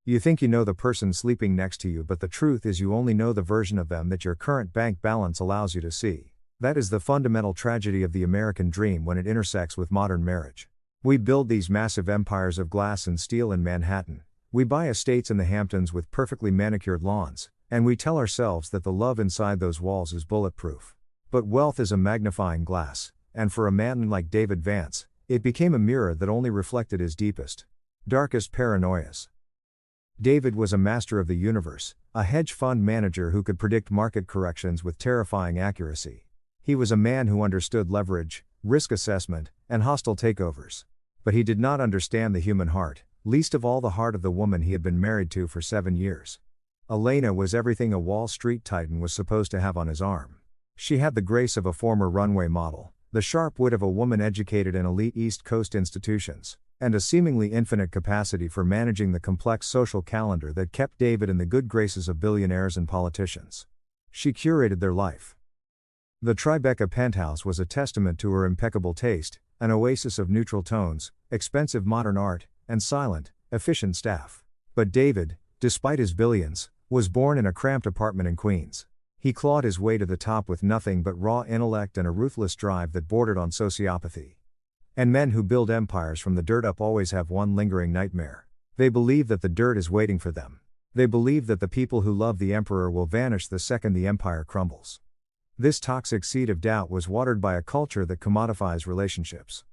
You think you know the person sleeping next to you, but the truth is you only know the version of them that your current bank balance allows you to see. That is the fundamental tragedy of the American dream when it intersects with modern marriage. We build these massive empires of glass and steel in Manhattan. We buy estates in the Hamptons with perfectly manicured lawns, and we tell ourselves that the love inside those walls is bulletproof. But wealth is a magnifying glass, and for a man like David Vance, it became a mirror that only reflected his deepest, darkest paranoias. David was a master of the universe, a hedge fund manager who could predict market corrections with terrifying accuracy. He was a man who understood leverage, risk assessment, and hostile takeovers. But he did not understand the human heart, least of all the heart of the woman he had been married to for 7 years. Elena was everything a Wall Street titan was supposed to have on his arm. She had the grace of a former runway model, the sharp wit of a woman educated in elite East Coast institutions, and a seemingly infinite capacity for managing the complex social calendar that kept David in the good graces of billionaires and politicians. She curated their life. The Tribeca penthouse was a testament to her impeccable taste, an oasis of neutral tones, expensive modern art, and silent, efficient staff. But David, despite his billions, was born in a cramped apartment in Queens. He clawed his way to the top with nothing but raw intellect and a ruthless drive that bordered on sociopathy. And men who build empires from the dirt up always have one lingering nightmare. They believe that the dirt is waiting for them. They believe that the people who love the emperor will vanish the second the empire crumbles. This toxic seed of doubt was watered by a culture that commodifies relationships.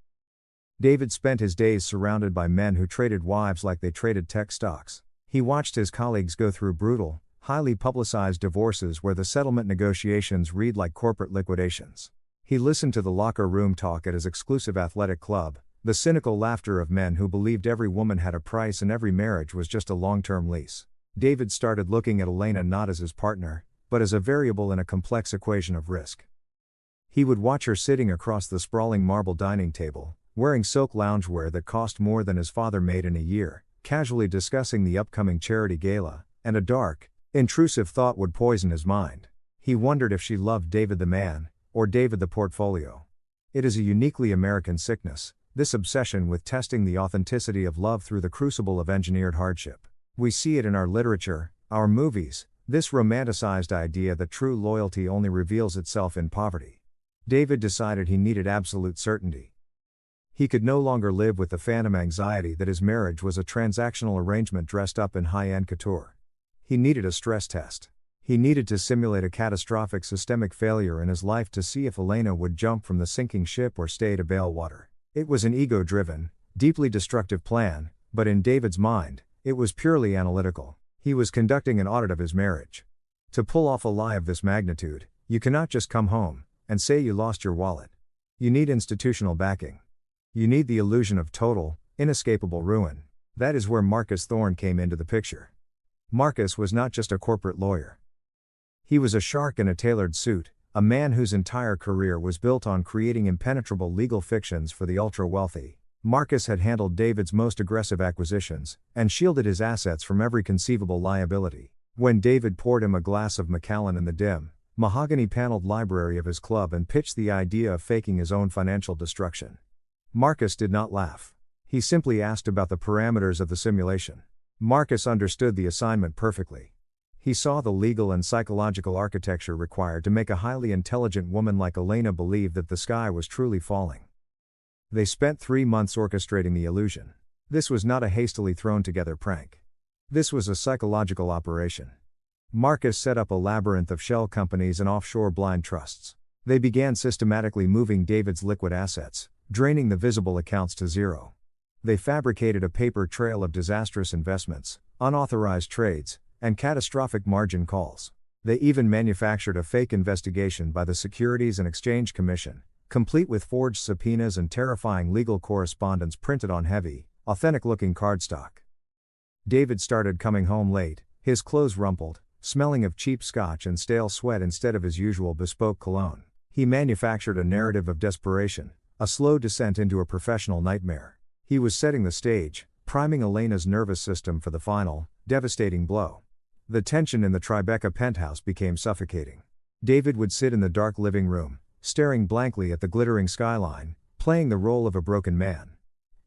David spent his days surrounded by men who traded wives like they traded tech stocks. He watched his colleagues go through brutal, highly publicized divorces where the settlement negotiations read like corporate liquidations. He listened to the locker room talk at his exclusive athletic club, the cynical laughter of men who believed every woman had a price and every marriage was just a long-term lease. David started looking at Elena not as his partner, but as a variable in a complex equation of risk. He would watch her sitting across the sprawling marble dining table, wearing silk loungewear that cost more than his father made in a year, casually discussing the upcoming charity gala, and a dark, intrusive thought would poison his mind. He wondered if she loved David the man, or David the portfolio. It is a uniquely American sickness, this obsession with testing the authenticity of love through the crucible of engineered hardship. We see it in our literature, our movies, this romanticized idea that true loyalty only reveals itself in poverty. David decided he needed absolute certainty. He could no longer live with the phantom anxiety that his marriage was a transactional arrangement dressed up in high-end couture. He needed a stress test. He needed to simulate a catastrophic systemic failure in his life to see if Elena would jump from the sinking ship or stay to bail water. It was an ego-driven, deeply destructive plan, but in David's mind, it was purely analytical. He was conducting an audit of his marriage. To pull off a lie of this magnitude, you cannot just come home and say you lost your wallet. You need institutional backing. You need the illusion of total, inescapable ruin. That is where Marcus Thorne came into the picture. Marcus was not just a corporate lawyer. He was a shark in a tailored suit, a man whose entire career was built on creating impenetrable legal fictions for the ultra-wealthy. Marcus had handled David's most aggressive acquisitions, and shielded his assets from every conceivable liability. When David poured him a glass of Macallan in the dim, mahogany-paneled library of his club and pitched the idea of faking his own financial destruction, Marcus did not laugh. He simply asked about the parameters of the simulation. Marcus understood the assignment perfectly. He saw the legal and psychological architecture required to make a highly intelligent woman like Elena believe that the sky was truly falling. They spent 3 months orchestrating the illusion. This was not a hastily thrown together prank. This was a psychological operation. Marcus set up a labyrinth of shell companies and offshore blind trusts. They began systematically moving David's liquid assets, draining the visible accounts to zero. They fabricated a paper trail of disastrous investments, unauthorized trades, and catastrophic margin calls. They even manufactured a fake investigation by the Securities and Exchange Commission, complete with forged subpoenas and terrifying legal correspondence printed on heavy, authentic-looking cardstock. David started coming home late, his clothes rumpled, smelling of cheap scotch and stale sweat instead of his usual bespoke cologne. He manufactured a narrative of desperation, a slow descent into a professional nightmare. He was setting the stage, priming Elena's nervous system for the final, devastating blow. The tension in the Tribeca penthouse became suffocating. David would sit in the dark living room, staring blankly at the glittering skyline, playing the role of a broken man.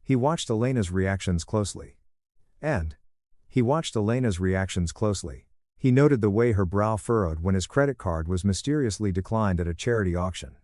He watched Elena's reactions closely. And He watched Elena's reactions closely. He noted the way her brow furrowed when his credit card was mysteriously declined at a charity auction.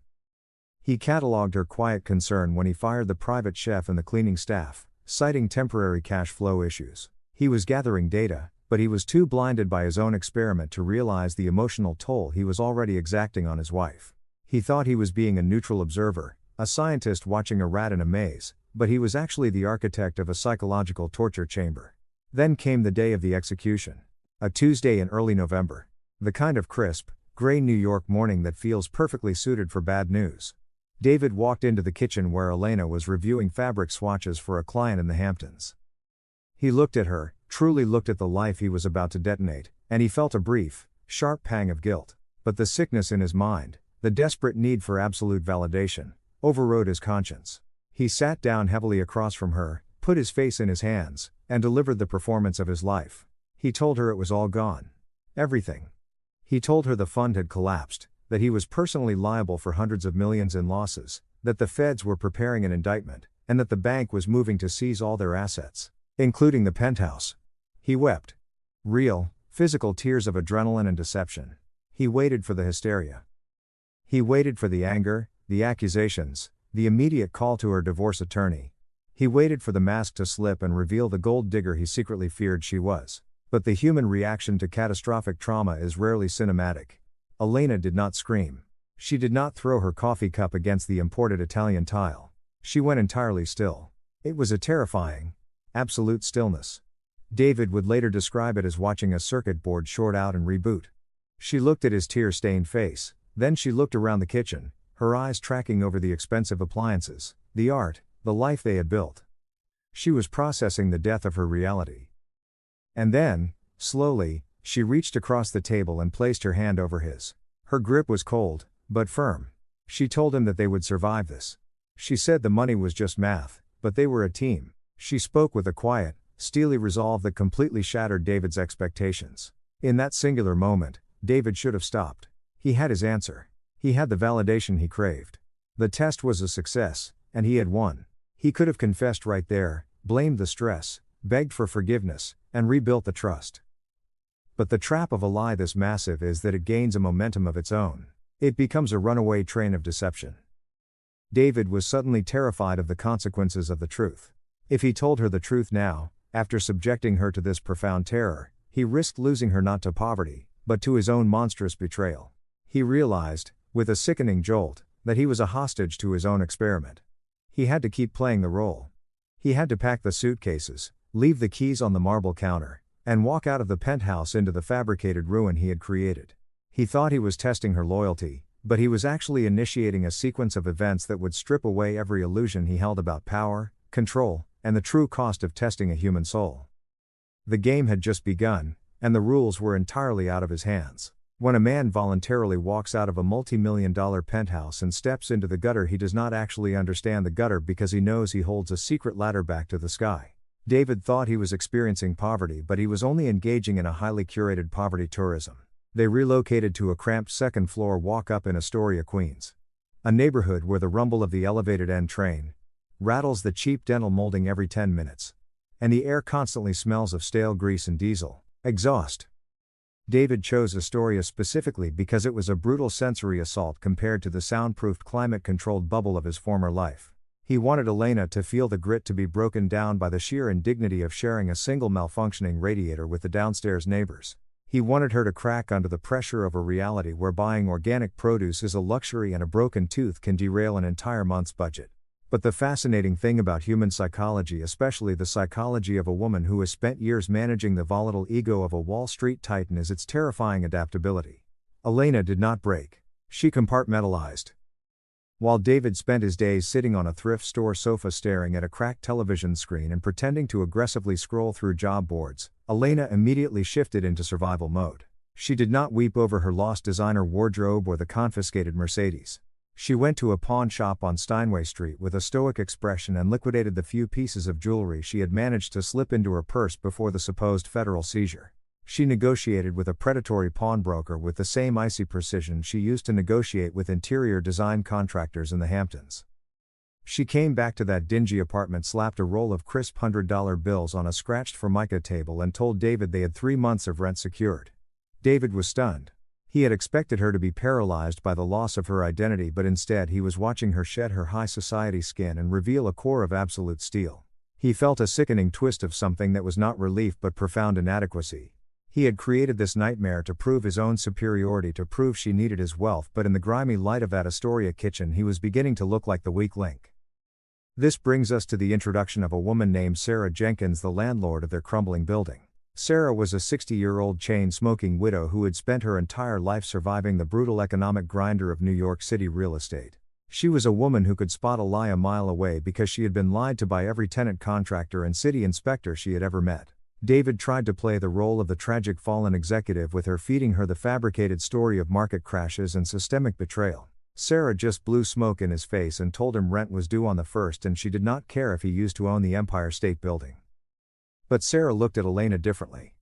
He catalogued her quiet concern when he fired the private chef and the cleaning staff, citing temporary cash flow issues. He was gathering data, but he was too blinded by his own experiment to realize the emotional toll he was already exacting on his wife. He thought he was being a neutral observer, a scientist watching a rat in a maze, but he was actually the architect of a psychological torture chamber. Then came the day of the execution. A Tuesday in early November. The kind of crisp, gray New York morning that feels perfectly suited for bad news. David walked into the kitchen where Elena was reviewing fabric swatches for a client in the Hamptons. He looked at her, truly looked at the life he was about to detonate, and he felt a brief, sharp pang of guilt. But the sickness in his mind, the desperate need for absolute validation, overrode his conscience. He sat down heavily across from her, put his face in his hands, and delivered the performance of his life. He told her it was all gone. Everything. He told her the fund had collapsed, that he was personally liable for hundreds of millions in losses, that the feds were preparing an indictment, and that the bank was moving to seize all their assets, including the penthouse. He wept. Real, physical tears of adrenaline and deception. He waited for the hysteria. He waited for the anger, the accusations, the immediate call to her divorce attorney. He waited for the mask to slip and reveal the gold digger he secretly feared she was. But the human reaction to catastrophic trauma is rarely cinematic. Elena did not scream. She did not throw her coffee cup against the imported Italian tile. She went entirely still. It was a terrifying, absolute stillness. David would later describe it as watching a circuit board short out and reboot. She looked at his tear-stained face, then she looked around the kitchen, her eyes tracking over the expensive appliances, the art, the life they had built. She was processing the death of her reality. And then, slowly, she reached across the table and placed her hand over his. Her grip was cold, but firm. She told him that they would survive this. She said the money was just math, but they were a team. She spoke with a quiet, steely resolve that completely shattered David's expectations. In that singular moment, David should have stopped. He had his answer. He had the validation he craved. The test was a success, and he had won. He could have confessed right there, blamed the stress, begged for forgiveness, and rebuilt the trust. But the trap of a lie this massive is that it gains a momentum of its own. It becomes a runaway train of deception. David was suddenly terrified of the consequences of the truth. If he told her the truth now, after subjecting her to this profound terror, he risked losing her not to poverty, but to his own monstrous betrayal. He realized, with a sickening jolt, that he was a hostage to his own experiment. He had to keep playing the role. He had to pack the suitcases, leave the keys on the marble counter, and walk out of the penthouse into the fabricated ruin he had created. He thought he was testing her loyalty, but he was actually initiating a sequence of events that would strip away every illusion he held about power, control, and the true cost of testing a human soul. The game had just begun, and the rules were entirely out of his hands. When a man voluntarily walks out of a multi-million-dollar penthouse and steps into the gutter, he does not actually understand the gutter because he knows he holds a secret ladder back to the sky. David thought he was experiencing poverty, but he was only engaging in a highly curated poverty tourism. They relocated to a cramped second-floor walk-up in Astoria, Queens. A neighborhood where the rumble of the elevated N train rattles the cheap dental molding every 10 minutes. And the air constantly smells of stale grease and diesel exhaust. David chose Astoria specifically because it was a brutal sensory assault compared to the soundproofed climate-controlled bubble of his former life. He wanted Elena to feel the grit to be broken down by the sheer indignity of sharing a single malfunctioning radiator with the downstairs neighbors. He wanted her to crack under the pressure of a reality where buying organic produce is a luxury and a broken tooth can derail an entire month's budget. But the fascinating thing about human psychology, especially the psychology of a woman who has spent years managing the volatile ego of a Wall Street titan, is its terrifying adaptability. Elena did not break. She compartmentalized. While David spent his days sitting on a thrift store sofa staring at a cracked television screen and pretending to aggressively scroll through job boards, Elena immediately shifted into survival mode. She did not weep over her lost designer wardrobe or the confiscated Mercedes. She went to a pawn shop on Steinway Street with a stoic expression and liquidated the few pieces of jewelry she had managed to slip into her purse before the supposed federal seizure. She negotiated with a predatory pawnbroker with the same icy precision she used to negotiate with interior design contractors in the Hamptons. She came back to that dingy apartment, slapped a roll of crisp $100 bills on a scratched Formica table and told David they had 3 months of rent secured. David was stunned. He had expected her to be paralyzed by the loss of her identity, but instead he was watching her shed her high society skin and reveal a core of absolute steel. He felt a sickening twist of something that was not relief but profound inadequacy. He had created this nightmare to prove his own superiority, to prove she needed his wealth, but in the grimy light of that Astoria kitchen he was beginning to look like the weak link. This brings us to the introduction of a woman named Sarah Jenkins, the landlord of their crumbling building. Sarah was a 60-year-old chain-smoking widow who had spent her entire life surviving the brutal economic grinder of New York City real estate. She was a woman who could spot a lie a mile away because she had been lied to by every tenant, contractor and city inspector she had ever met. David tried to play the role of the tragic fallen executive with her, feeding her the fabricated story of market crashes and systemic betrayal. Sarah just blew smoke in his face and told him rent was due on the 1st and she did not care if he used to own the Empire State Building. But Sarah looked at Elena differently.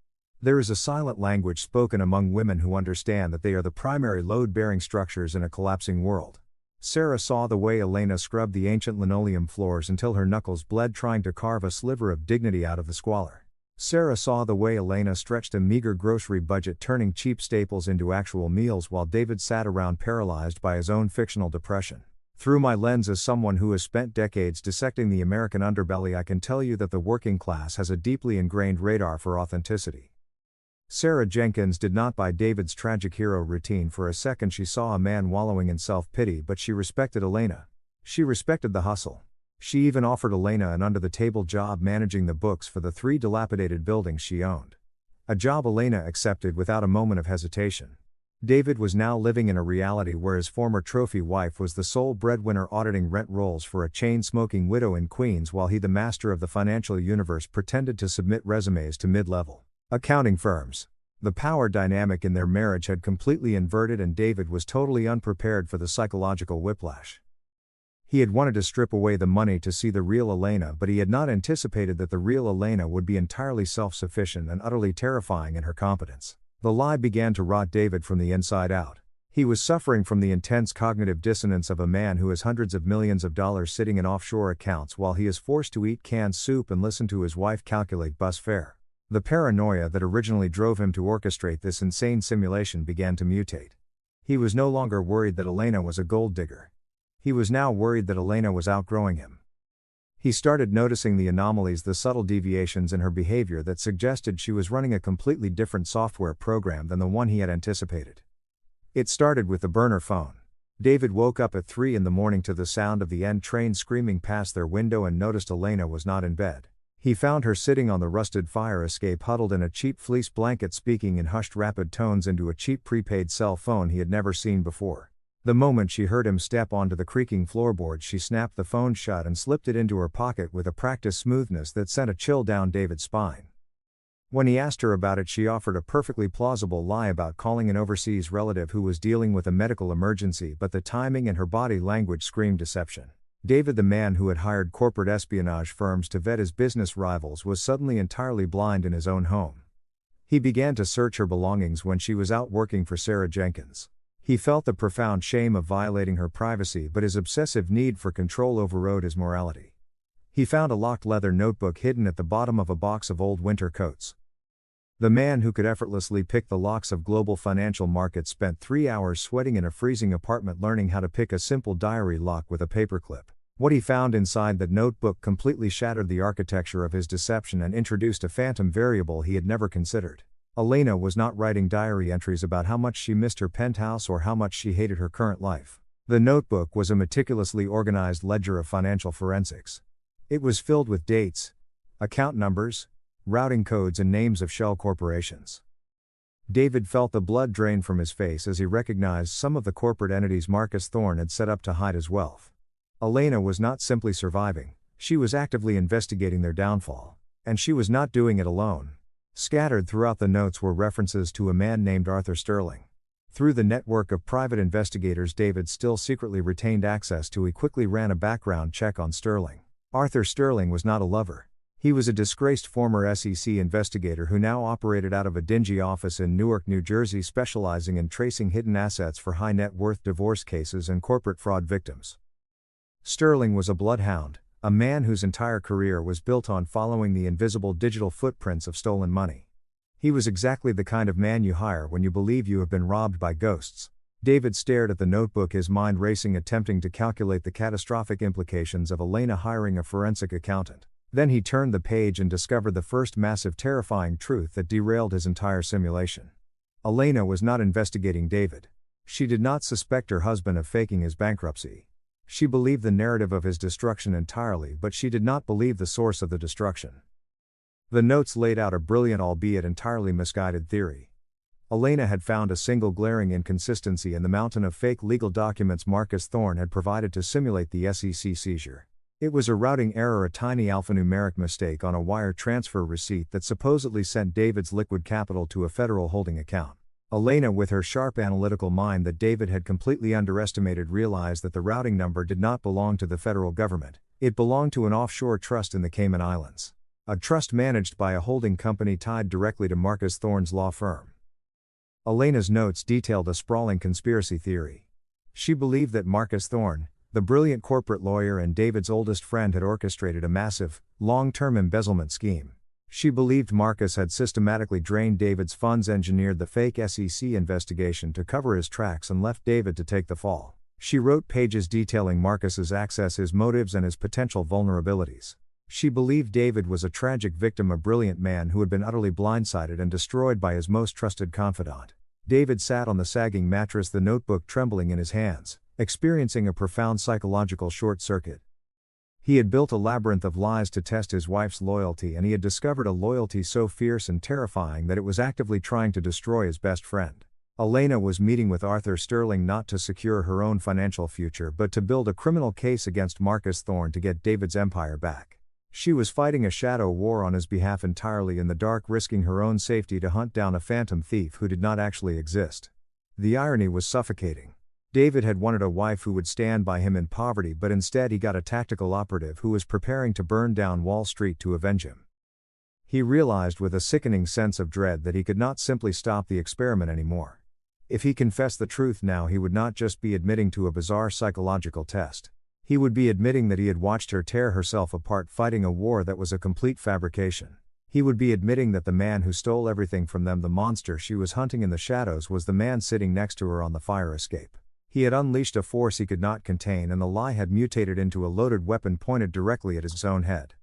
There is a silent language spoken among women who understand that they are the primary load-bearing structures in a collapsing world. Sarah saw the way Elena scrubbed the ancient linoleum floors until her knuckles bled trying to carve a sliver of dignity out of the squalor. Sarah saw the way Elena stretched a meager grocery budget, turning cheap staples into actual meals, while David sat around paralyzed by his own fictional depression. Through my lens as someone who has spent decades dissecting the American underbelly, I can tell you that the working class has a deeply ingrained radar for authenticity. Sarah Jenkins did not buy David's tragic hero routine for a second. She saw a man wallowing in self-pity, but she respected Elena. She respected the hustle. She even offered Elena an under-the-table job managing the books for the 3 dilapidated buildings she owned. A job Elena accepted without a moment of hesitation. David was now living in a reality where his former trophy wife was the sole breadwinner, auditing rent rolls for a chain-smoking widow in Queens, while he, the master of the financial universe, pretended to submit resumes to mid-level accounting firms. The power dynamic in their marriage had completely inverted, and David was totally unprepared for the psychological whiplash. He had wanted to strip away the money to see the real Elena, but he had not anticipated that the real Elena would be entirely self-sufficient and utterly terrifying in her competence. The lie began to rot David from the inside out. He was suffering from the intense cognitive dissonance of a man who has hundreds of millions of dollars sitting in offshore accounts while he is forced to eat canned soup and listen to his wife calculate bus fare. The paranoia that originally drove him to orchestrate this insane simulation began to mutate. He was no longer worried that Elena was a gold digger. He was now worried that Elena was outgrowing him. He started noticing the anomalies, the subtle deviations in her behavior that suggested she was running a completely different software program than the one he had anticipated. It started with the burner phone. David woke up at 3 in the morning to the sound of the end train screaming past their window and noticed Elena was not in bed. He found her sitting on the rusted fire escape, huddled in a cheap fleece blanket, speaking in hushed rapid tones into a cheap prepaid cell phone he had never seen before. The moment she heard him step onto the creaking floorboards, she snapped the phone shut and slipped it into her pocket with a practiced smoothness that sent a chill down David's spine. When he asked her about it, she offered a perfectly plausible lie about calling an overseas relative who was dealing with a medical emergency, but the timing and her body language screamed deception. David, the man who had hired corporate espionage firms to vet his business rivals, was suddenly entirely blind in his own home. He began to search her belongings when she was out working for Sarah Jenkins. He felt the profound shame of violating her privacy, but his obsessive need for control overrode his morality. He found a locked leather notebook hidden at the bottom of a box of old winter coats. The man who could effortlessly pick the locks of global financial markets spent 3 hours sweating in a freezing apartment learning how to pick a simple diary lock with a paperclip. What he found inside the notebook completely shattered the architecture of his deception and introduced a phantom variable he had never considered. Elena was not writing diary entries about how much she missed her penthouse or how much she hated her current life. The notebook was a meticulously organized ledger of financial forensics. It was filled with dates, account numbers, routing codes and names of shell corporations. David felt the blood drain from his face as he recognized some of the corporate entities Marcus Thorne had set up to hide his wealth. Elena was not simply surviving, she was actively investigating their downfall. And she was not doing it alone. Scattered throughout the notes were references to a man named Arthur Sterling. Through the network of private investigators David still secretly retained access to, he quickly ran a background check on Sterling. Arthur Sterling was not a lover. He was a disgraced former SEC investigator who now operated out of a dingy office in Newark, New Jersey, specializing in tracing hidden assets for high net worth divorce cases and corporate fraud victims. Sterling was a bloodhound, a man whose entire career was built on following the invisible digital footprints of stolen money. He was exactly the kind of man you hire when you believe you have been robbed by ghosts. David stared at the notebook, his mind racing, attempting to calculate the catastrophic implications of Elena hiring a forensic accountant. Then he turned the page and discovered the first massive, terrifying truth that derailed his entire simulation. Elena was not investigating David. She did not suspect her husband of faking his bankruptcy. She believed the narrative of his destruction entirely, but she did not believe the source of the destruction. The notes laid out a brilliant, albeit entirely misguided, theory. Elena had found a single glaring inconsistency in the mountain of fake legal documents Marcus Thorne had provided to simulate the SEC seizure. It was a routing error, a tiny alphanumeric mistake on a wire transfer receipt that supposedly sent David's liquid capital to a federal holding account. Elena, with her sharp analytical mind that David had completely underestimated, realized that the routing number did not belong to the federal government. It belonged to an offshore trust in the Cayman Islands. A trust managed by a holding company tied directly to Marcus Thorne's law firm. Elena's notes detailed a sprawling conspiracy theory. She believed that Marcus Thorne, the brilliant corporate lawyer and David's oldest friend, had orchestrated a massive, long-term embezzlement scheme. She believed Marcus had systematically drained David's funds, engineered the fake SEC investigation to cover his tracks, and left David to take the fall. She wrote pages detailing Marcus's access, his motives, and his potential vulnerabilities. She believed David was a tragic victim, a brilliant man who had been utterly blindsided and destroyed by his most trusted confidant. David sat on the sagging mattress, the notebook trembling in his hands, experiencing a profound psychological short circuit. He had built a labyrinth of lies to test his wife's loyalty, and he had discovered a loyalty so fierce and terrifying that it was actively trying to destroy his best friend. Elena was meeting with Arthur Sterling not to secure her own financial future, but to build a criminal case against Marcus Thorne to get David's empire back. She was fighting a shadow war on his behalf, entirely in the dark, risking her own safety to hunt down a phantom thief who did not actually exist. The irony was suffocating. David had wanted a wife who would stand by him in poverty, but instead he got a tactical operative who was preparing to burn down Wall Street to avenge him. He realized with a sickening sense of dread that he could not simply stop the experiment anymore. If he confessed the truth now, he would not just be admitting to a bizarre psychological test. He would be admitting that he had watched her tear herself apart fighting a war that was a complete fabrication. He would be admitting that the man who stole everything from them, the monster she was hunting in the shadows, was the man sitting next to her on the fire escape. He had unleashed a force he could not contain, and the lie had mutated into a loaded weapon pointed directly at his own head.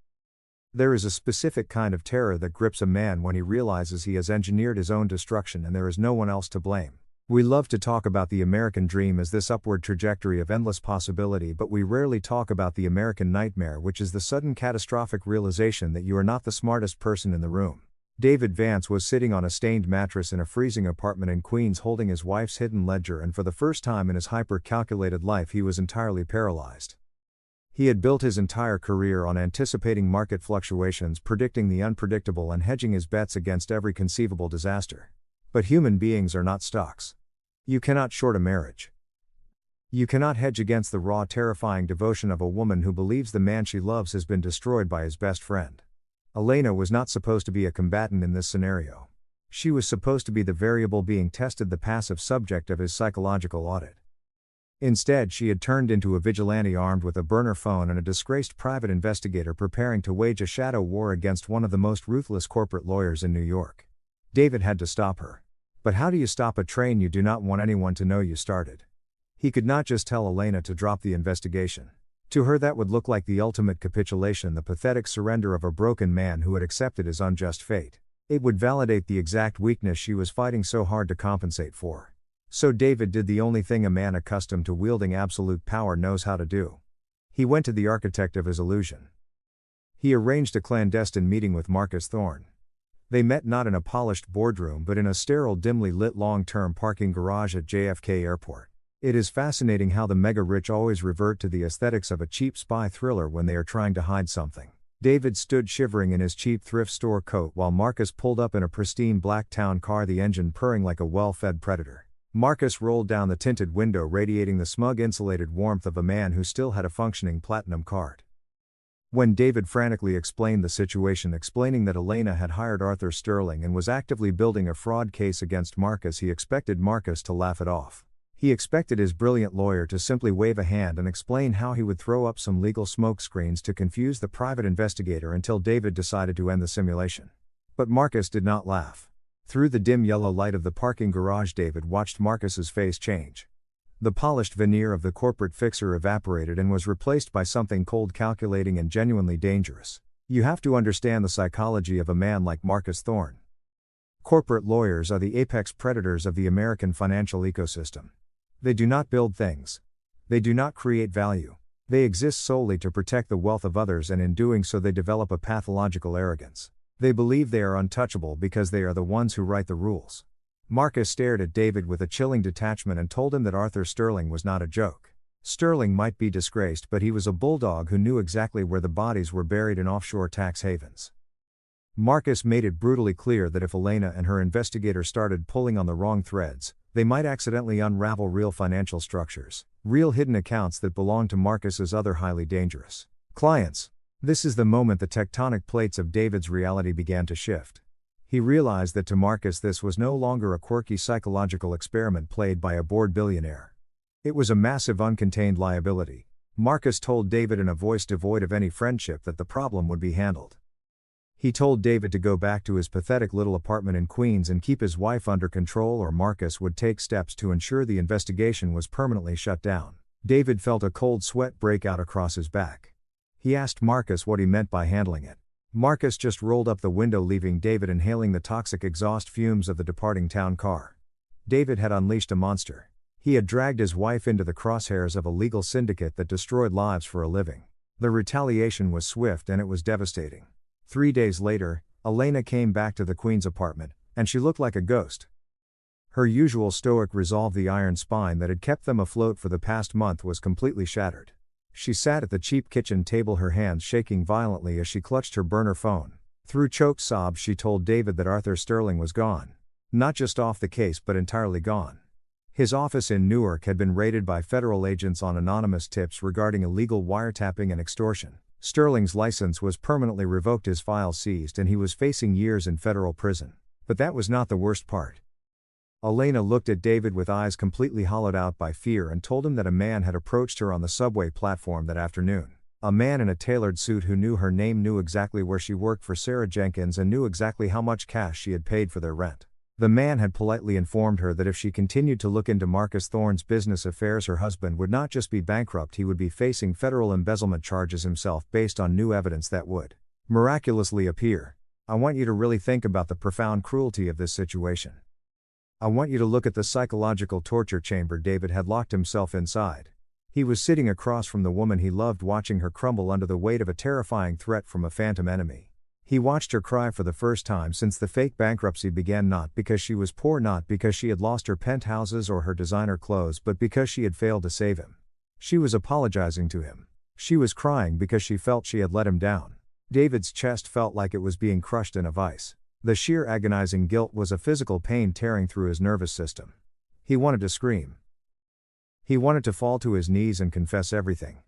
There is a specific kind of terror that grips a man when he realizes he has engineered his own destruction and there is no one else to blame. We love to talk about the American dream as this upward trajectory of endless possibility, but we rarely talk about the American nightmare, which is the sudden catastrophic realization that you are not the smartest person in the room. David Vance was sitting on a stained mattress in a freezing apartment in Queens, holding his wife's hidden ledger, and for the first time in his hyper-calculated life he was entirely paralyzed. He had built his entire career on anticipating market fluctuations, predicting the unpredictable, and hedging his bets against every conceivable disaster. But human beings are not stocks. You cannot short a marriage. You cannot hedge against the raw, terrifying devotion of a woman who believes the man she loves has been destroyed by his best friend. Elena was not supposed to be a combatant in this scenario. She was supposed to be the variable being tested, the passive subject of his psychological audit. Instead, she had turned into a vigilante armed with a burner phone and a disgraced private investigator preparing to wage a shadow war against one of the most ruthless corporate lawyers in New York. David had to stop her. But how do you stop a train you do not want anyone to know you started? He could not just tell Elena to drop the investigation. To her that would look like the ultimate capitulation, the pathetic surrender of a broken man who had accepted his unjust fate. It would validate the exact weakness she was fighting so hard to compensate for. So David did the only thing a man accustomed to wielding absolute power knows how to do. He went to the architect of his illusion. He arranged a clandestine meeting with Marcus Thorne. They met not in a polished boardroom but in a sterile, dimly lit long-term parking garage at JFK Airport. It is fascinating how the mega-rich always revert to the aesthetics of a cheap spy thriller when they are trying to hide something. David stood shivering in his cheap thrift store coat while Marcus pulled up in a pristine black town car, the engine purring like a well-fed predator. Marcus rolled down the tinted window, radiating the smug, insulated warmth of a man who still had a functioning platinum card. When David frantically explained the situation, explaining that Elena had hired Arthur Sterling and was actively building a fraud case against Marcus, he expected Marcus to laugh it off. He expected his brilliant lawyer to simply wave a hand and explain how he would throw up some legal smokescreens to confuse the private investigator until David decided to end the simulation. But Marcus did not laugh. Through the dim yellow light of the parking garage, David watched Marcus's face change. The polished veneer of the corporate fixer evaporated and was replaced by something cold, calculating, and genuinely dangerous. You have to understand the psychology of a man like Marcus Thorne. Corporate lawyers are the apex predators of the American financial ecosystem. They do not build things. They do not create value. They exist solely to protect the wealth of others, and in doing so they develop a pathological arrogance. They believe they are untouchable because they are the ones who write the rules. Marcus stared at David with a chilling detachment and told him that Arthur Sterling was not a joke. Sterling might be disgraced, but he was a bulldog who knew exactly where the bodies were buried in offshore tax havens. Marcus made it brutally clear that if Elena and her investigator started pulling on the wrong threads, they might accidentally unravel real financial structures, real hidden accounts that belong to Marcus's other highly dangerous clients. This is the moment the tectonic plates of David's reality began to shift. He realized that to Marcus this was no longer a quirky psychological experiment played by a bored billionaire. It was a massive uncontained liability. Marcus told David in a voice devoid of any friendship that the problem would be handled. He told David to go back to his pathetic little apartment in Queens and keep his wife under control, or Marcus would take steps to ensure the investigation was permanently shut down. David felt a cold sweat break out across his back. He asked Marcus what he meant by handling it. Marcus just rolled up the window, leaving David inhaling the toxic exhaust fumes of the departing town car. David had unleashed a monster. He had dragged his wife into the crosshairs of a legal syndicate that destroyed lives for a living. The retaliation was swift and it was devastating. 3 days later, Elena came back to the Queen's apartment, and she looked like a ghost. Her usual stoic resolve, the iron spine that had kept them afloat for the past month, was completely shattered. She sat at the cheap kitchen table, her hands shaking violently as she clutched her burner phone. Through choked sobs she told David that Arthur Sterling was gone. Not just off the case, but entirely gone. His office in Newark had been raided by federal agents on anonymous tips regarding illegal wiretapping and extortion. Sterling's license was permanently revoked, his files seized, and he was facing years in federal prison. But that was not the worst part. Elena looked at David with eyes completely hollowed out by fear and told him that a man had approached her on the subway platform that afternoon. A man in a tailored suit who knew her name, knew exactly where she worked for Sarah Jenkins, and knew exactly how much cash she had paid for their rent. The man had politely informed her that if she continued to look into Marcus Thorne's business affairs, her husband would not just be bankrupt, he would be facing federal embezzlement charges himself based on new evidence that would miraculously appear. I want you to really think about the profound cruelty of this situation. I want you to look at the psychological torture chamber David had locked himself inside. He was sitting across from the woman he loved, watching her crumble under the weight of a terrifying threat from a phantom enemy. He watched her cry for the first time since the fake bankruptcy began, not because she was poor, not because she had lost her penthouses or her designer clothes, but because she had failed to save him. She was apologizing to him. She was crying because she felt she had let him down. David's chest felt like it was being crushed in a vice. The sheer agonizing guilt was a physical pain tearing through his nervous system. He wanted to scream. He wanted to fall to his knees and confess everything.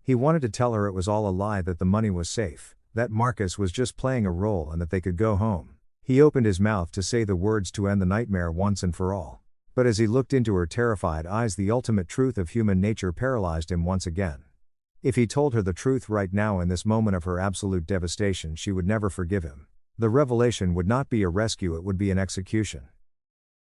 He wanted to tell her it was all a lie, that the money was safe, that Marcus was just playing a role, and that they could go home. He opened his mouth to say the words to end the nightmare once and for all. But as he looked into her terrified eyes, the ultimate truth of human nature paralyzed him once again. If he told her the truth right now, in this moment of her absolute devastation, she would never forgive him. The revelation would not be a rescue, it would be an execution.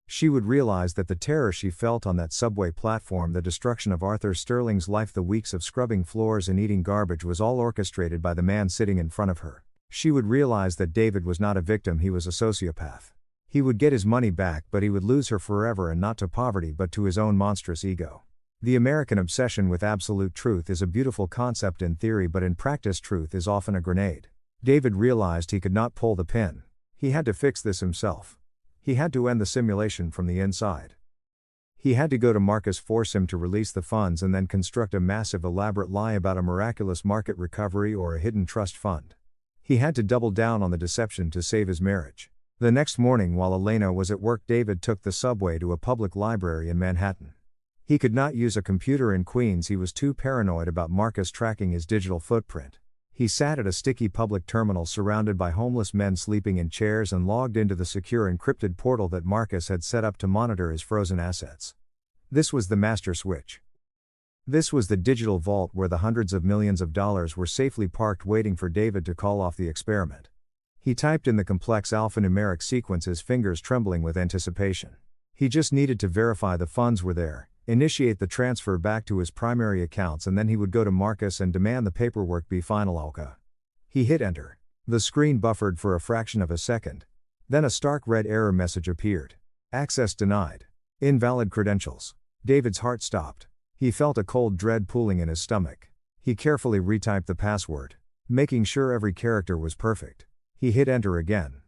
She would realize that the terror she felt on that subway platform, the destruction of Arthur Sterling's life, the weeks of scrubbing floors and eating garbage, was all orchestrated by the man sitting in front of her. She would realize that David was not a victim, he was a sociopath. He would get his money back, but he would lose her forever, and not to poverty but to his own monstrous ego. The American obsession with absolute truth is a beautiful concept in theory, but in practice truth is often a grenade. David realized he could not pull the pin. He had to fix this himself. He had to end the simulation from the inside. He had to go to Marcus, force him to release the funds, and then construct a massive elaborate lie about a miraculous market recovery or a hidden trust fund. He had to double down on the deception to save his marriage. The next morning, while Elena was at work, David took the subway to a public library in Manhattan. He could not use a computer in Queens, he was too paranoid about Marcus tracking his digital footprint. He sat at a sticky public terminal surrounded by homeless men sleeping in chairs and logged into the secure encrypted portal that Marcus had set up to monitor his frozen assets. This was the master switch. This was the digital vault where the hundreds of millions of dollars were safely parked waiting for David to call off the experiment. He typed in the complex alphanumeric sequence, his fingers trembling with anticipation. He just needed to verify the funds were there, initiate the transfer back to his primary accounts, and then he would go to Marcus and demand the paperwork be final. He hit enter. The screen buffered for a fraction of a second. Then a stark red error message appeared. Access denied. Invalid credentials. David's heart stopped. He felt a cold dread pooling in his stomach. He carefully retyped the password, making sure every character was perfect. He hit enter again.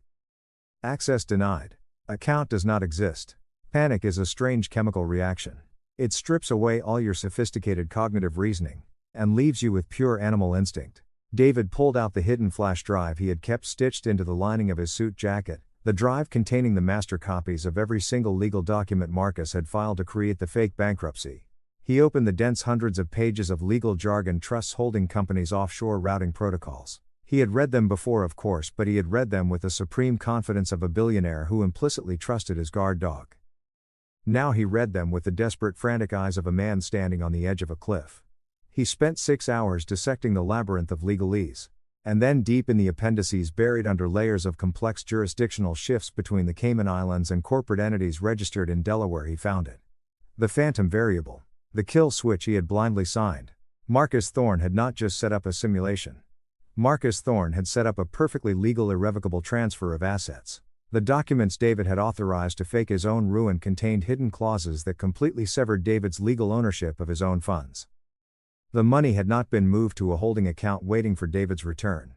Access denied. Account does not exist. Panic is a strange chemical reaction. It strips away all your sophisticated cognitive reasoning and leaves you with pure animal instinct. David pulled out the hidden flash drive he had kept stitched into the lining of his suit jacket, the drive containing the master copies of every single legal document Marcus had filed to create the fake bankruptcy. He opened the dense hundreds of pages of legal jargon, trusts, holding companies, offshore routing protocols. He had read them before, of course, but he had read them with the supreme confidence of a billionaire who implicitly trusted his guard dog. Now he read them with the desperate, frantic eyes of a man standing on the edge of a cliff. He spent 6 hours dissecting the labyrinth of legalese. And then, deep in the appendices, buried under layers of complex jurisdictional shifts between the Cayman Islands and corporate entities registered in Delaware, he found it. The phantom variable. The kill switch he had blindly signed. Marcus Thorne had not just set up a simulation. Marcus Thorne had set up a perfectly legal, irrevocable transfer of assets. The documents David had authorized to fake his own ruin contained hidden clauses that completely severed David's legal ownership of his own funds. The money had not been moved to a holding account waiting for David's return.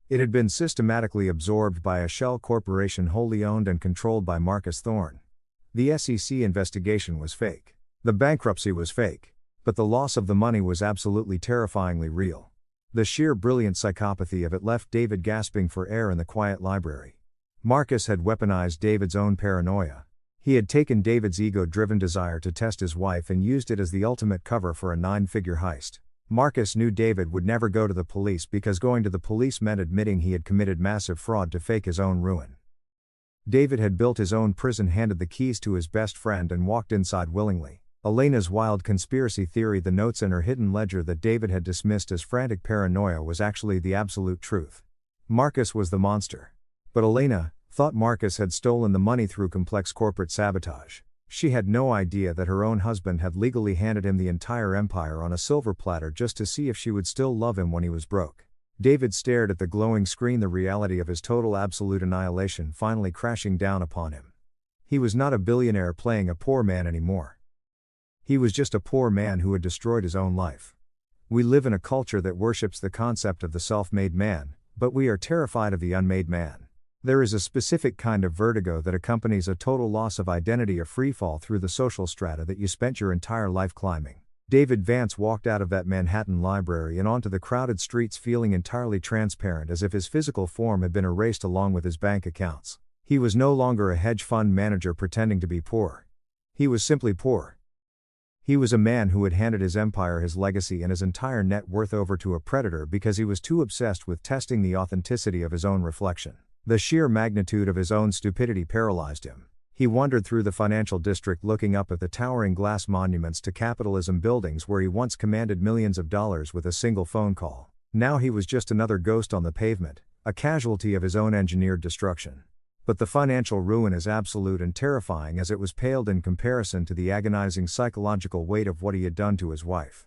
It had been systematically absorbed by a shell corporation wholly owned and controlled by Marcus Thorne. The SEC investigation was fake. The bankruptcy was fake. But the loss of the money was absolutely terrifyingly real. The sheer brilliant psychopathy of it left David gasping for air in the quiet library. Marcus had weaponized David's own paranoia. He had taken David's ego-driven desire to test his wife and used it as the ultimate cover for a 9-figure heist. Marcus knew David would never go to the police because going to the police meant admitting he had committed massive fraud to fake his own ruin. David had built his own prison, handed the keys to his best friend, and walked inside willingly. Elena's wild conspiracy theory, the notes in her hidden ledger that David had dismissed as frantic paranoia, was actually the absolute truth. Marcus was the monster. But Elena thought Marcus had stolen the money through complex corporate sabotage. She had no idea that her own husband had legally handed him the entire empire on a silver platter just to see if she would still love him when he was broke. David stared at the glowing screen, the reality of his total absolute annihilation finally crashing down upon him. He was not a billionaire playing a poor man anymore. He was just a poor man who had destroyed his own life. We live in a culture that worships the concept of the self-made man, but we are terrified of the unmade man. There is a specific kind of vertigo that accompanies a total loss of identity, a freefall through the social strata that you spent your entire life climbing. David Vance walked out of that Manhattan library and onto the crowded streets feeling entirely transparent, as if his physical form had been erased along with his bank accounts. He was no longer a hedge fund manager pretending to be poor. He was simply poor. He was a man who had handed his empire, his legacy, and his entire net worth over to a predator because he was too obsessed with testing the authenticity of his own reflection. The sheer magnitude of his own stupidity paralyzed him. He wandered through the financial district, looking up at the towering glass monuments to capitalism buildings where he once commanded millions of dollars with a single phone call. Now he was just another ghost on the pavement, a casualty of his own engineered destruction. But the financial ruin is absolute and terrifying as it was paled in comparison to the agonizing psychological weight of what he had done to his wife.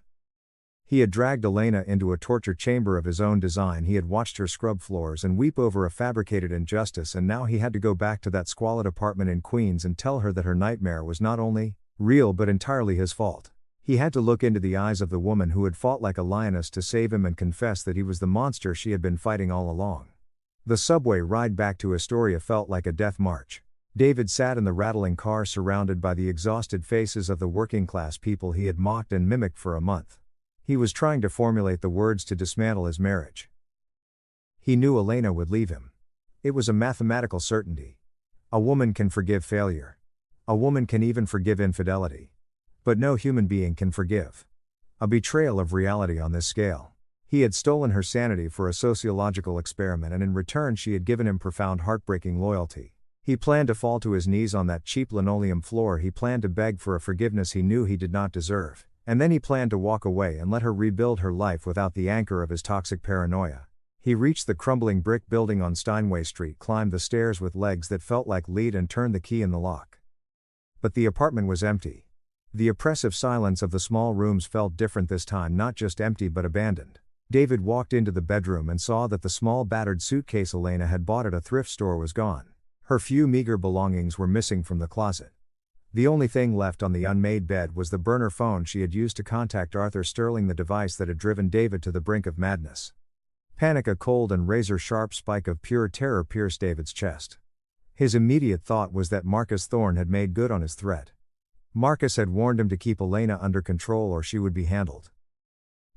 He had dragged Elena into a torture chamber of his own design. He had watched her scrub floors and weep over a fabricated injustice, and now he had to go back to that squalid apartment in Queens and tell her that her nightmare was not only real but entirely his fault. He had to look into the eyes of the woman who had fought like a lioness to save him and confess that he was the monster she had been fighting all along. The subway ride back to Astoria felt like a death march. David sat in the rattling car surrounded by the exhausted faces of the working class people he had mocked and mimicked for a month. He was trying to formulate the words to dismantle his marriage. He knew Elena would leave him. It was a mathematical certainty. A woman can forgive failure. A woman can even forgive infidelity. But no human being can forgive a betrayal of reality on this scale. He had stolen her sanity for a sociological experiment, and in return she had given him profound, heartbreaking loyalty. He planned to fall to his knees on that cheap linoleum floor. He planned to beg for a forgiveness he knew he did not deserve, and then he planned to walk away and let her rebuild her life without the anchor of his toxic paranoia. He reached the crumbling brick building on Steinway Street, climbed the stairs with legs that felt like lead, and turned the key in the lock. But the apartment was empty. The oppressive silence of the small rooms felt different this time, not just empty but abandoned. David walked into the bedroom and saw that the small battered suitcase Elena had bought at a thrift store was gone. Her few meager belongings were missing from the closet. The only thing left on the unmade bed was the burner phone she had used to contact Arthur Sterling, the device that had driven David to the brink of madness. Panic, a cold and razor-sharp spike of pure terror, pierced David's chest. His immediate thought was that Marcus Thorne had made good on his threat. Marcus had warned him to keep Elena under control or she would be handled.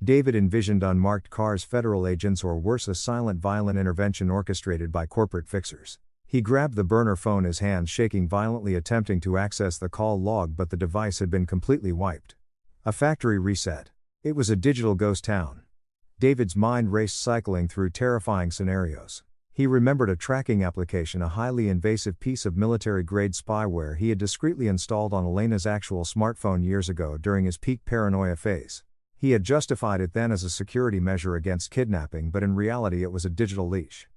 David envisioned unmarked cars, federal agents, or worse, a silent, violent intervention orchestrated by corporate fixers. He grabbed the burner phone, his hands shaking violently, attempting to access the call log, but the device had been completely wiped. A factory reset. It was a digital ghost town. David's mind raced, cycling through terrifying scenarios. He remembered a tracking application, a highly invasive piece of military-grade spyware he had discreetly installed on Elena's actual smartphone years ago during his peak paranoia phase. He had justified it then as a security measure against kidnapping, but in reality it was a digital leash.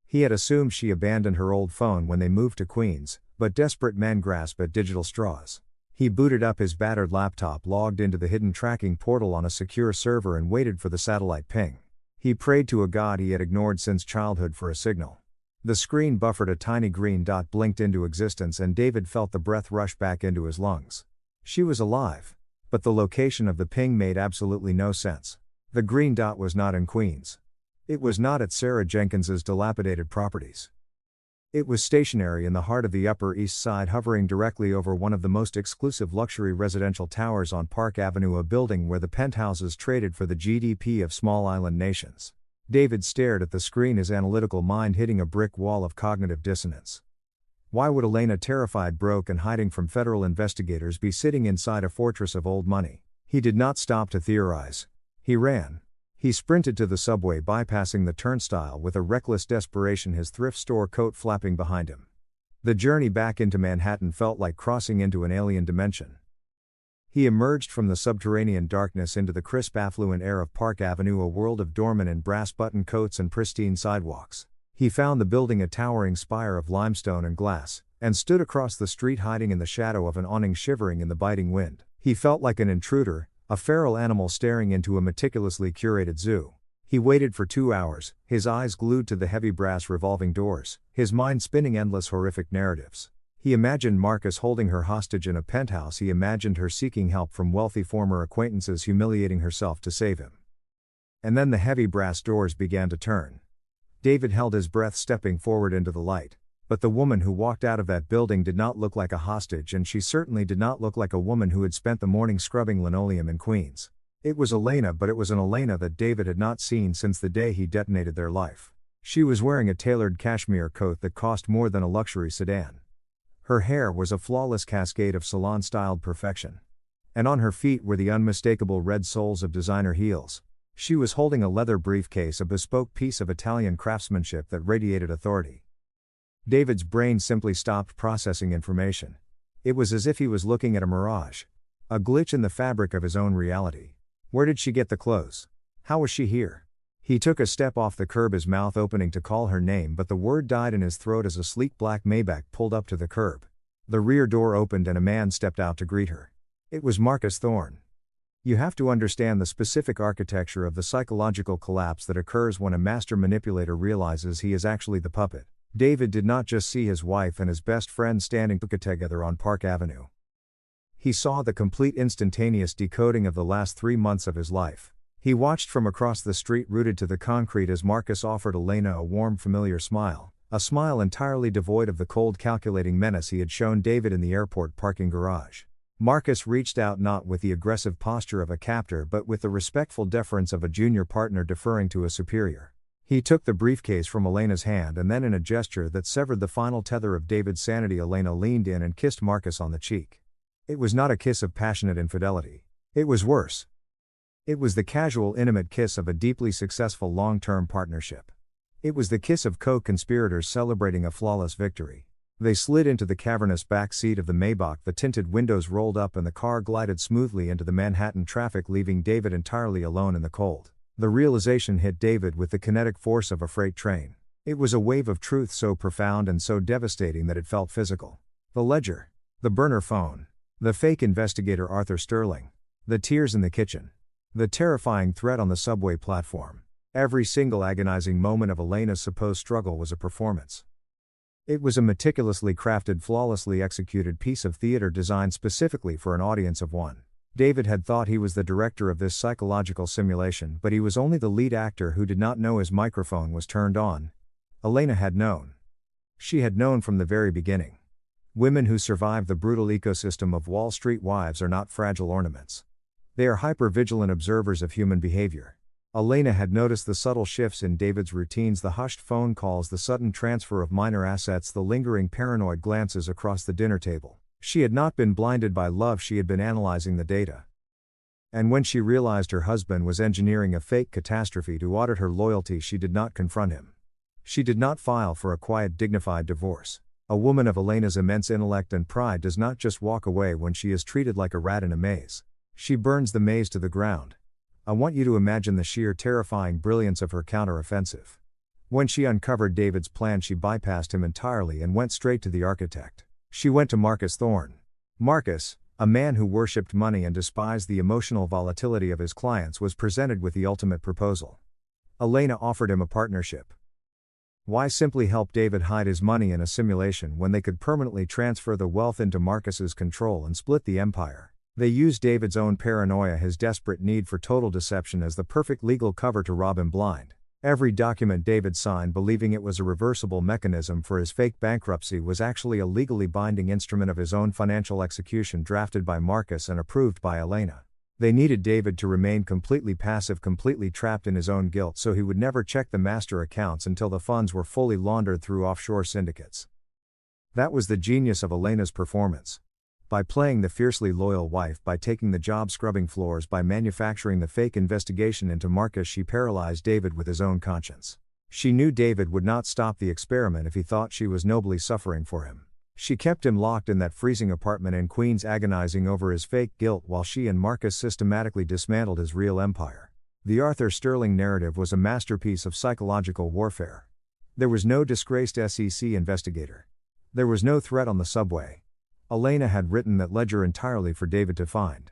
He had assumed she abandoned her old phone when they moved to Queens, but desperate men grasp at digital straws. He booted up his battered laptop, logged into the hidden tracking portal on a secure server, and waited for the satellite ping. He prayed to a god he had ignored since childhood for a signal. The screen buffered, a tiny green dot blinked into existence, and David felt the breath rush back into his lungs. She was alive. But the location of the ping made absolutely no sense. The green dot was not in Queens. It was not at Sarah Jenkins's dilapidated properties. It was stationary in the heart of the Upper East Side, hovering directly over one of the most exclusive luxury residential towers on Park Avenue, a building where the penthouses traded for the GDP of small island nations. David stared at the screen, his analytical mind hitting a brick wall of cognitive dissonance. Why would Elena, terrified, broke, and hiding from federal investigators, be sitting inside a fortress of old money? He did not stop to theorize. He ran. He sprinted to the subway, bypassing the turnstile with a reckless desperation, his thrift store coat flapping behind him. The journey back into Manhattan felt like crossing into an alien dimension. He emerged from the subterranean darkness into the crisp, affluent air of Park Avenue, a world of doormen in brass button coats and pristine sidewalks. He found the building, a towering spire of limestone and glass, and stood across the street, hiding in the shadow of an awning, shivering in the biting wind. He felt like an intruder, a feral animal staring into a meticulously curated zoo. He waited for 2 hours, his eyes glued to the heavy brass revolving doors, his mind spinning endless horrific narratives. He imagined Marcus holding her hostage in a penthouse. He imagined her seeking help from wealthy former acquaintances, humiliating herself to save him. And then the heavy brass doors began to turn. David held his breath, stepping forward into the light. But the woman who walked out of that building did not look like a hostage, and she certainly did not look like a woman who had spent the morning scrubbing linoleum in Queens. It was Elena, but it was an Elena that David had not seen since the day he detonated their life. She was wearing a tailored cashmere coat that cost more than a luxury sedan. Her hair was a flawless cascade of salon-styled perfection. And on her feet were the unmistakable red soles of designer heels. She was holding a leather briefcase, a bespoke piece of Italian craftsmanship that radiated authority. David's brain simply stopped processing information. It was as if he was looking at a mirage. A glitch in the fabric of his own reality. Where did she get the clothes? How was she here? He took a step off the curb, his mouth opening to call her name, but the word died in his throat as a sleek black Maybach pulled up to the curb. The rear door opened and a man stepped out to greet her. It was Marcus Thorne. You have to understand the specific architecture of the psychological collapse that occurs when a master manipulator realizes he is actually the puppet. David did not just see his wife and his best friend standing together on Park Avenue. He saw the complete instantaneous decoding of the last 3 months of his life. He watched from across the street, rooted to the concrete, as Marcus offered Elena a warm, familiar smile, a smile entirely devoid of the cold, calculating menace he had shown David in the airport parking garage. Marcus reached out, not with the aggressive posture of a captor but with the respectful deference of a junior partner deferring to a superior. He took the briefcase from Elena's hand, and then, in a gesture that severed the final tether of David's sanity, Elena leaned in and kissed Marcus on the cheek. It was not a kiss of passionate infidelity. It was worse. It was the casual, intimate kiss of a deeply successful long-term partnership. It was the kiss of co-conspirators celebrating a flawless victory. They slid into the cavernous back seat of the Maybach, the tinted windows rolled up and the car glided smoothly into the Manhattan traffic, leaving David entirely alone in the cold. The realization hit David with the kinetic force of a freight train. It was a wave of truth so profound and so devastating that it felt physical. The ledger. The burner phone. The fake investigator Arthur Sterling. The tears in the kitchen. The terrifying threat on the subway platform. Every single agonizing moment of Elena's supposed struggle was a performance. It was a meticulously crafted, flawlessly executed piece of theater designed specifically for an audience of one. David had thought he was the director of this psychological simulation, but he was only the lead actor who did not know his microphone was turned on. Elena had known. She had known from the very beginning. Women who survive the brutal ecosystem of Wall Street wives are not fragile ornaments. They are hyper-vigilant observers of human behavior. Elena had noticed the subtle shifts in David's routines, the hushed phone calls, the sudden transfer of minor assets, the lingering paranoid glances across the dinner table. She had not been blinded by love, she had been analyzing the data. And when she realized her husband was engineering a fake catastrophe to audit her loyalty, she did not confront him. She did not file for a quiet, dignified divorce. A woman of Elena's immense intellect and pride does not just walk away when she is treated like a rat in a maze. She burns the maze to the ground. I want you to imagine the sheer terrifying brilliance of her counter-offensive. When she uncovered David's plan, she bypassed him entirely and went straight to the architect. She went to Marcus Thorne. Marcus, a man who worshipped money and despised the emotional volatility of his clients, was presented with the ultimate proposal. Elena offered him a partnership. Why simply help David hide his money in a simulation when they could permanently transfer the wealth into Marcus's control and split the empire? They used David's own paranoia, his desperate need for total deception, as the perfect legal cover to rob him blind. Every document David signed, believing it was a reversible mechanism for his fake bankruptcy, was actually a legally binding instrument of his own financial execution, drafted by Marcus and approved by Elena. They needed David to remain completely passive, completely trapped in his own guilt, so he would never check the master accounts until the funds were fully laundered through offshore syndicates. That was the genius of Elena's performance. By playing the fiercely loyal wife, by taking the job scrubbing floors, by manufacturing the fake investigation into Marcus, she paralyzed David with his own conscience. She knew David would not stop the experiment if he thought she was nobly suffering for him. She kept him locked in that freezing apartment in Queens, agonizing over his fake guilt while she and Marcus systematically dismantled his real empire. The Arthur Sterling narrative was a masterpiece of psychological warfare. There was no disgraced SEC investigator. There was no threat on the subway. Elena had written that ledger entirely for David to find.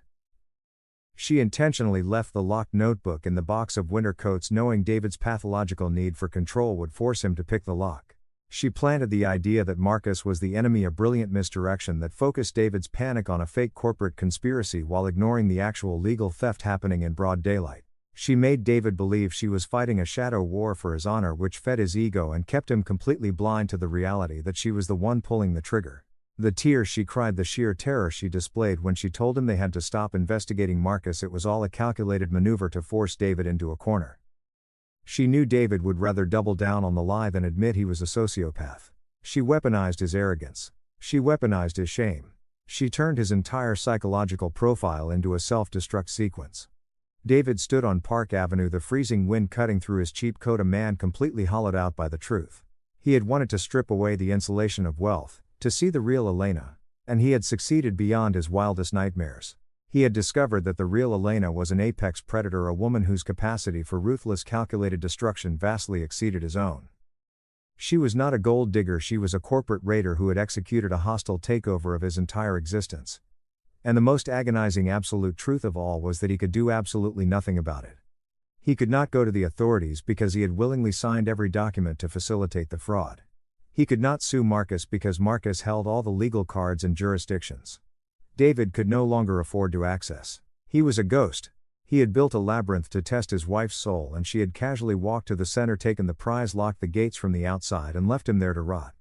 She intentionally left the locked notebook in the box of winter coats, knowing David's pathological need for control would force him to pick the lock. She planted the idea that Marcus was the enemy, a brilliant misdirection that focused David's panic on a fake corporate conspiracy while ignoring the actual legal theft happening in broad daylight. She made David believe she was fighting a shadow war for his honor, which fed his ego and kept him completely blind to the reality that she was the one pulling the trigger. The tears she cried, the sheer terror she displayed when she told him they had to stop investigating Marcus, it was all a calculated maneuver to force David into a corner. She knew David would rather double down on the lie than admit he was a sociopath. She weaponized his arrogance. She weaponized his shame. She turned his entire psychological profile into a self-destruct sequence. David stood on Park Avenue, the freezing wind cutting through his cheap coat, a man completely hollowed out by the truth. He had wanted to strip away the insulation of wealth, to see the real Elena, and he had succeeded beyond his wildest nightmares. He had discovered that the real Elena was an apex predator, a woman whose capacity for ruthless, calculated destruction vastly exceeded his own. She was not a gold digger, she was a corporate raider who had executed a hostile takeover of his entire existence. And the most agonizing absolute truth of all was that he could do absolutely nothing about it. He could not go to the authorities because he had willingly signed every document to facilitate the fraud. He could not sue Marcus because Marcus held all the legal cards and jurisdictions. David could no longer afford to access. He was a ghost. He had built a labyrinth to test his wife's soul, and she had casually walked to the center, taken the prize, locked the gates from the outside, and left him there to rot.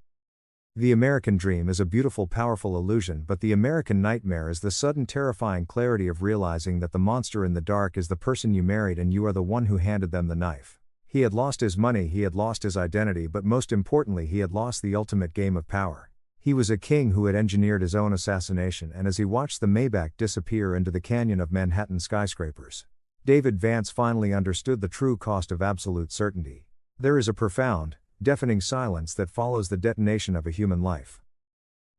The American dream is a beautiful, powerful illusion, but the American nightmare is the sudden, terrifying clarity of realizing that the monster in the dark is the person you married and you are the one who handed them the knife. He had lost his money, he had lost his identity, but most importantly, he had lost the ultimate game of power. He was a king who had engineered his own assassination, and as he watched the Maybach disappear into the canyon of Manhattan skyscrapers, David Vance finally understood the true cost of absolute certainty. There is a profound, deafening silence that follows the detonation of a human life.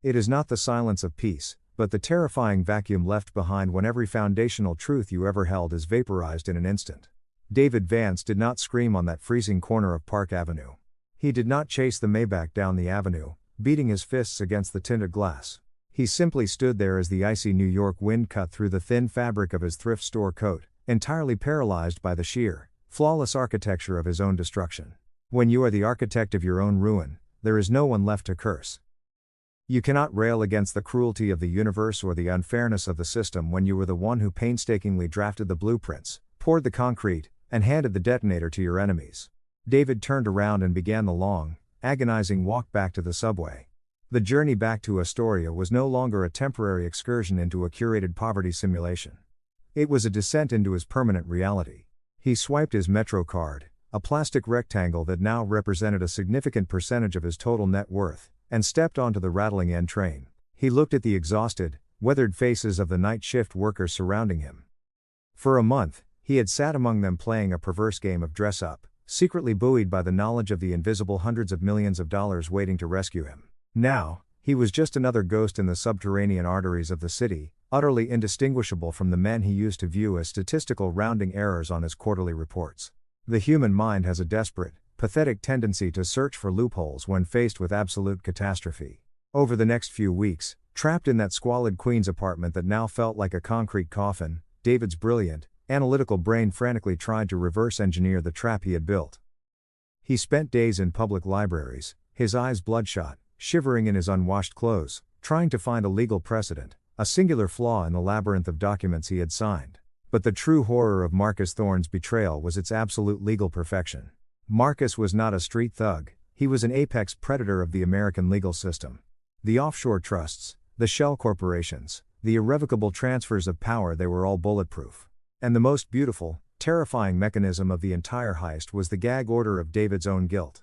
It is not the silence of peace, but the terrifying vacuum left behind when every foundational truth you ever held is vaporized in an instant. David Vance did not scream on that freezing corner of Park Avenue. He did not chase the Maybach down the avenue, beating his fists against the tinted glass. He simply stood there as the icy New York wind cut through the thin fabric of his thrift store coat, entirely paralyzed by the sheer, flawless architecture of his own destruction. When you are the architect of your own ruin, there is no one left to curse. You cannot rail against the cruelty of the universe or the unfairness of the system when you were the one who painstakingly drafted the blueprints, poured the concrete, and handed the detonator to your enemies. David turned around and began the long, agonizing walk back to the subway. The journey back to Astoria was no longer a temporary excursion into a curated poverty simulation. It was a descent into his permanent reality. He swiped his Metro card, a plastic rectangle that now represented a significant percentage of his total net worth, and stepped onto the rattling N train. He looked at the exhausted, weathered faces of the night shift workers surrounding him. For a month, he had sat among them playing a perverse game of dress-up, secretly buoyed by the knowledge of the invisible hundreds of millions of dollars waiting to rescue him. Now, he was just another ghost in the subterranean arteries of the city, utterly indistinguishable from the men he used to view as statistical rounding errors on his quarterly reports. The human mind has a desperate, pathetic tendency to search for loopholes when faced with absolute catastrophe. Over the next few weeks, trapped in that squalid Queens apartment that now felt like a concrete coffin, David's brilliant, analytical brain frantically tried to reverse engineer the trap he had built. He spent days in public libraries, his eyes bloodshot, shivering in his unwashed clothes, trying to find a legal precedent, a singular flaw in the labyrinth of documents he had signed. But the true horror of Marcus Thorne's betrayal was its absolute legal perfection. Marcus was not a street thug, he was an apex predator of the American legal system. The offshore trusts, the shell corporations, the irrevocable transfers of power, they were all bulletproof. And the most beautiful, terrifying mechanism of the entire heist was the gag order of David's own guilt.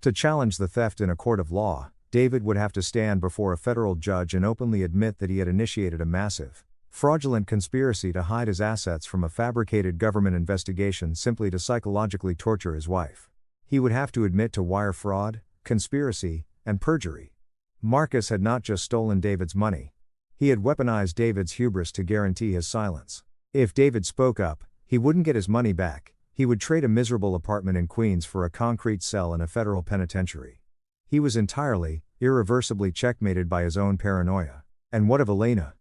To challenge the theft in a court of law, David would have to stand before a federal judge and openly admit that he had initiated a massive, fraudulent conspiracy to hide his assets from a fabricated government investigation simply to psychologically torture his wife. He would have to admit to wire fraud, conspiracy, and perjury. Marcus had not just stolen David's money. He had weaponized David's hubris to guarantee his silence. If David spoke up, he wouldn't get his money back. He would trade a miserable apartment in Queens for a concrete cell in a federal penitentiary. He was entirely, irreversibly checkmated by his own paranoia. And what of Elena?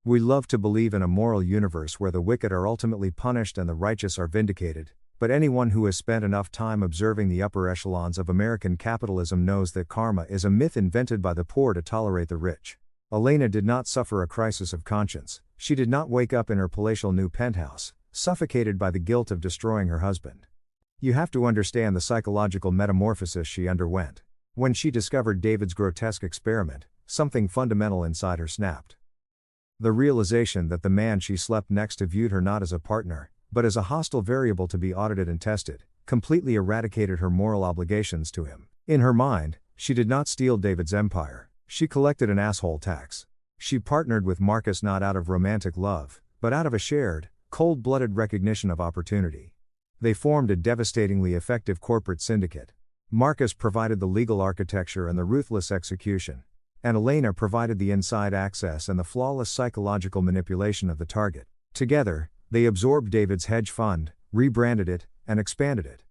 We love to believe in a moral universe where the wicked are ultimately punished and the righteous are vindicated, but anyone who has spent enough time observing the upper echelons of American capitalism knows that karma is a myth invented by the poor to tolerate the rich. Elena did not suffer a crisis of conscience. She did not wake up in her palatial new penthouse, suffocated by the guilt of destroying her husband. You have to understand the psychological metamorphosis she underwent. When she discovered David's grotesque experiment, something fundamental inside her snapped. The realization that the man she slept next to viewed her not as a partner, but as a hostile variable to be audited and tested, completely eradicated her moral obligations to him. In her mind, she did not steal David's empire, she collected an asshole tax. She partnered with Marcus not out of romantic love, but out of a shared, cold-blooded recognition of opportunity. They formed a devastatingly effective corporate syndicate. Marcus provided the legal architecture and the ruthless execution, and Elena provided the inside access and the flawless psychological manipulation of the target. Together, they absorbed David's hedge fund, rebranded it, and expanded it.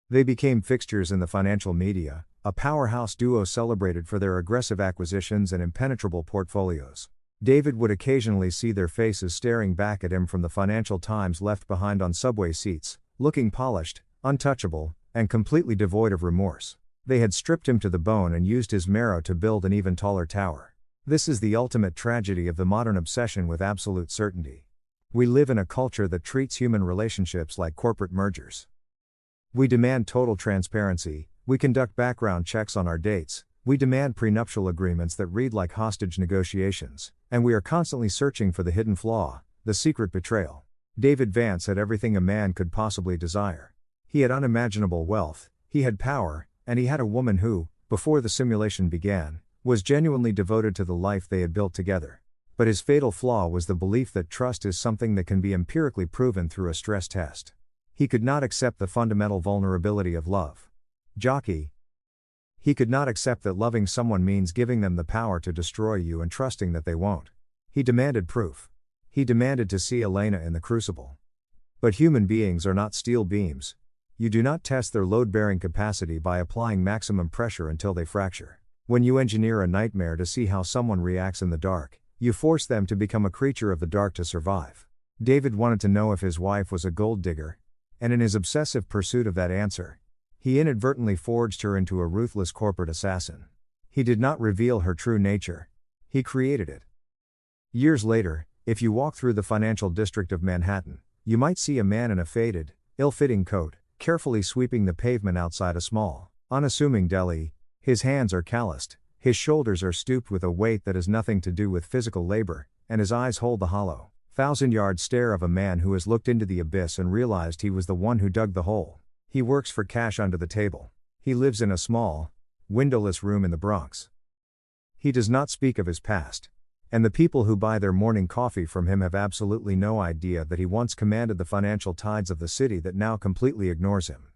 They became fixtures in the financial media, a powerhouse duo celebrated for their aggressive acquisitions and impenetrable portfolios. David would occasionally see their faces staring back at him from the Financial Times left behind on subway seats, looking polished, untouchable, and completely devoid of remorse. They had stripped him to the bone and used his marrow to build an even taller tower. This is the ultimate tragedy of the modern obsession with absolute certainty. We live in a culture that treats human relationships like corporate mergers. We demand total transparency, we conduct background checks on our dates, we demand prenuptial agreements that read like hostage negotiations, and we are constantly searching for the hidden flaw, the secret betrayal. David Vance had everything a man could possibly desire. He had unimaginable wealth, he had power, and he had a woman who, before the simulation began, was genuinely devoted to the life they had built together. But his fatal flaw was the belief that trust is something that can be empirically proven through a stress test. He could not accept the fundamental vulnerability of love. Jockey. He could not accept that loving someone means giving them the power to destroy you and trusting that they won't. He demanded proof. He demanded to see Elena in the crucible. But human beings are not steel beams. You do not test their load-bearing capacity by applying maximum pressure until they fracture. When you engineer a nightmare to see how someone reacts in the dark, you force them to become a creature of the dark to survive. David wanted to know if his wife was a gold digger, and in his obsessive pursuit of that answer, he inadvertently forged her into a ruthless corporate assassin. He did not reveal her true nature. He created it. Years later, if you walk through the financial district of Manhattan, you might see a man in a faded, ill-fitting coat, carefully sweeping the pavement outside a small, unassuming deli. His hands are calloused, his shoulders are stooped with a weight that has nothing to do with physical labor, and his eyes hold the hollow, thousand-yard stare of a man who has looked into the abyss and realized he was the one who dug the hole. He works for cash under the table. He lives in a small, windowless room in the Bronx. He does not speak of his past. And the people who buy their morning coffee from him have absolutely no idea that he once commanded the financial tides of the city that now completely ignores him.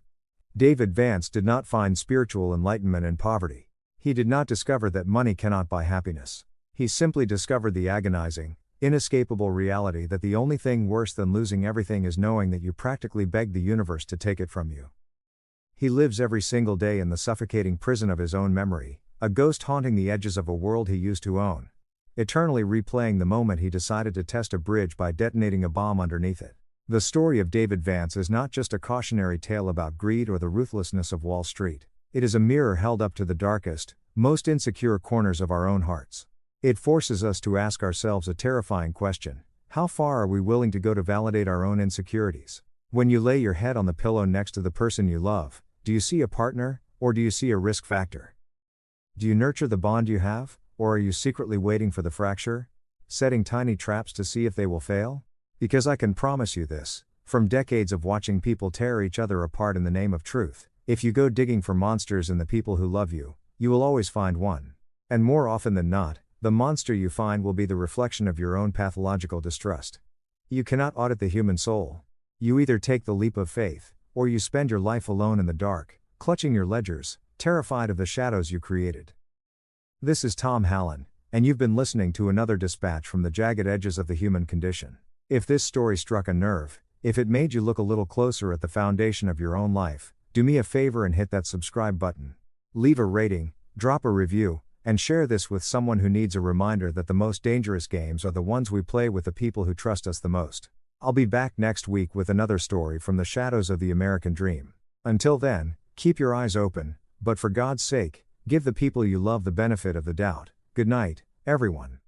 David Vance did not find spiritual enlightenment in poverty. He did not discover that money cannot buy happiness. He simply discovered the agonizing, inescapable reality that the only thing worse than losing everything is knowing that you practically begged the universe to take it from you. He lives every single day in the suffocating prison of his own memory, a ghost haunting the edges of a world he used to own, eternally replaying the moment he decided to test a bridge by detonating a bomb underneath it. The story of David Vance is not just a cautionary tale about greed or the ruthlessness of Wall Street. It is a mirror held up to the darkest, most insecure corners of our own hearts. It forces us to ask ourselves a terrifying question: how far are we willing to go to validate our own insecurities? When you lay your head on the pillow next to the person you love, do you see a partner, or do you see a risk factor? Do you nurture the bond you have, or are you secretly waiting for the fracture, setting tiny traps to see if they will fail? Because I can promise you this, from decades of watching people tear each other apart in the name of truth, if you go digging for monsters in the people who love you, you will always find one. And more often than not, the monster you find will be the reflection of your own pathological distrust. You cannot audit the human soul. You either take the leap of faith, or you spend your life alone in the dark, clutching your ledgers, terrified of the shadows you created. This is Tom Hallen, and you've been listening to another dispatch from the jagged edges of the human condition. If this story struck a nerve, if it made you look a little closer at the foundation of your own life, do me a favor and hit that subscribe button. Leave a rating, drop a review, and share this with someone who needs a reminder that the most dangerous games are the ones we play with the people who trust us the most. I'll be back next week with another story from the shadows of the American dream. Until then, keep your eyes open, but for God's sake, give the people you love the benefit of the doubt. Good night, everyone.